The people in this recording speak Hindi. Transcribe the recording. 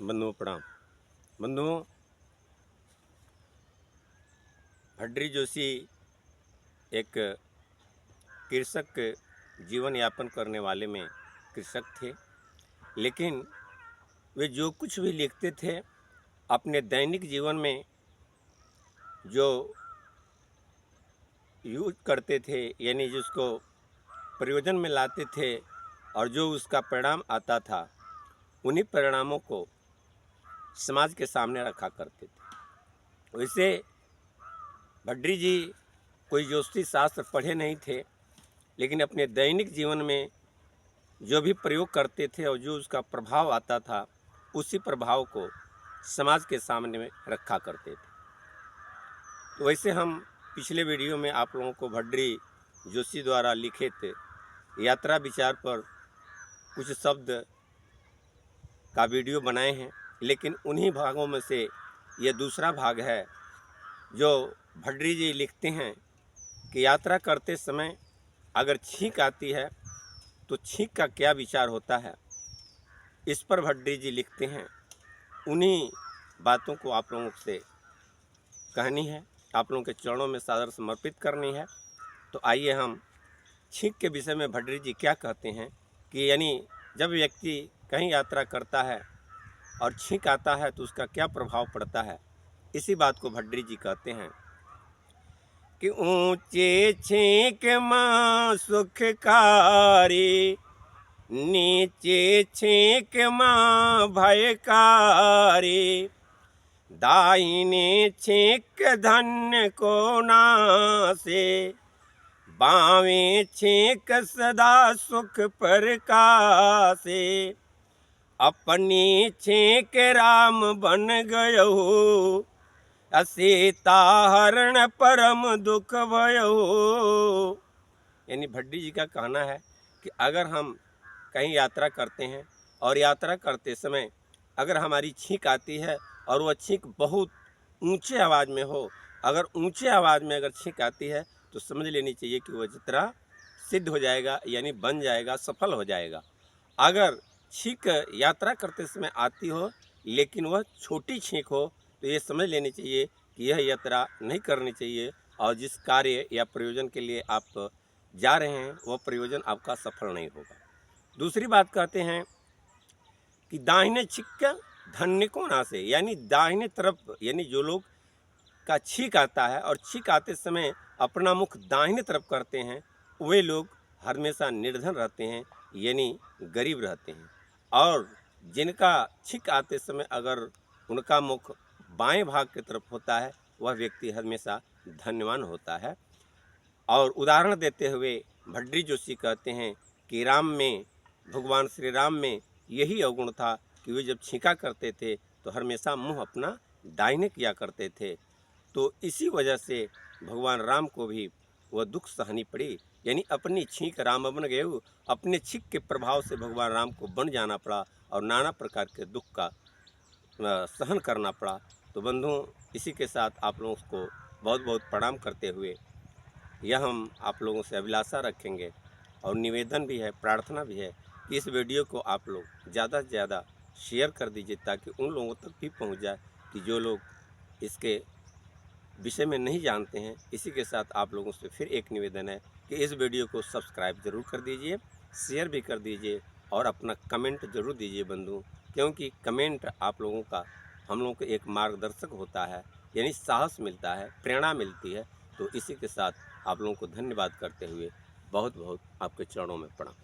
बंधुओं प्रणाम। बंधुओं, भड्री जोशी एक कृषक जीवन यापन करने वाले में कृषक थे, लेकिन वे जो कुछ भी लिखते थे अपने दैनिक जीवन में जो यूज करते थे, यानी जिसको प्रयोजन में लाते थे और जो उसका परिणाम आता था, उन्हीं परिणामों को समाज के सामने रखा करते थे। वैसे भड्री जी कोई ज्योतिष शास्त्र पढ़े नहीं थे, लेकिन अपने दैनिक जीवन में जो भी प्रयोग करते थे और जो उसका प्रभाव आता था, उसी प्रभाव को समाज के सामने में रखा करते थे। तो वैसे हम पिछले वीडियो में आप लोगों को भड्री जोशी द्वारा लिखित यात्रा विचार पर कुछ शब्द का वीडियो बनाए हैं, लेकिन उन्हीं भागों में से ये दूसरा भाग है जो भड्री जी लिखते हैं कि यात्रा करते समय अगर छींक आती है तो छींक का क्या विचार होता है। इस पर भड्री जी लिखते हैं। उन्हीं बातों को आप लोगों से कहनी है, आप लोगों के चरणों में सादर समर्पित करनी है। तो आइए हम छींक के विषय में भड्री जी क्या कहते हैं कि यानी जब व्यक्ति कहीं यात्रा करता है और छींक आता है तो उसका क्या प्रभाव पड़ता है। इसी बात को भड्री जी कहते हैं कि ऊंचे छींक माँ सुखकारी, नीचे छींक माँ भयकारी, दाहिने छींक धन्य को नासे, बावें छींक सदा सुख प्रकाशे, अपनी छींक राम बन गयो, सीता हरण परम दुख भयो। यानी भड्री जी का कहना है कि अगर हम कहीं यात्रा करते हैं और यात्रा करते समय अगर हमारी छींक आती है और वह छींक बहुत ऊंचे आवाज़ में हो, अगर ऊंचे आवाज़ में अगर छींक आती है तो समझ लेनी चाहिए कि वह यात्रा सिद्ध हो जाएगा, यानी बन जाएगा, सफल हो जाएगा। अगर छींक यात्रा करते समय आती हो लेकिन वह छोटी छींक हो तो ये समझ लेनी चाहिए कि यह यात्रा नहीं करनी चाहिए और जिस कार्य या प्रयोजन के लिए आप जा रहे हैं वह प्रयोजन आपका सफल नहीं होगा। दूसरी बात कहते हैं कि दाहिने छींक धन्य को नासे, यानी दाहिने तरफ, यानी जो लोग का छींक आता है और छींक आते समय अपना मुख दाहिने तरफ करते हैं, वे लोग हमेशा निर्धन रहते हैं, यानी गरीब रहते हैं। और जिनका छींक आते समय अगर उनका मुख बाएं भाग की तरफ होता है, वह व्यक्ति हमेशा धन्यवान होता है। और उदाहरण देते हुए भड्री जोशी कहते हैं कि राम में, भगवान श्री राम में यही अवगुण था कि वे जब छींका करते थे तो हमेशा मुंह अपना दाहिने किया करते थे। तो इसी वजह से भगवान राम को भी वह दुख सहनी पड़ी, यानी अपनी छींक राम बन गए, अपने छींक के प्रभाव से भगवान राम को बन जाना पड़ा और नाना प्रकार के दुख का सहन करना पड़ा। तो बंधुओं, इसी के साथ आप लोगों को बहुत बहुत प्रणाम करते हुए यह हम आप लोगों से अभिलाषा रखेंगे और निवेदन भी है, प्रार्थना भी है कि इस वीडियो को आप लोग ज़्यादा से ज़्यादा शेयर कर दीजिए ताकि उन लोगों तक भी पहुंच जाए कि जो लोग इसके विषय में नहीं जानते हैं। इसी के साथ आप लोगों से फिर एक निवेदन है कि इस वीडियो को सब्सक्राइब ज़रूर कर दीजिए, शेयर भी कर दीजिए और अपना कमेंट ज़रूर दीजिए बंधु, क्योंकि कमेंट आप लोगों का हम लोगों को एक मार्गदर्शक होता है, यानी साहस मिलता है, प्रेरणा मिलती है। तो इसी के साथ आप लोगों को धन्यवाद करते हुए बहुत बहुत आपके चरणों में प्रणाम।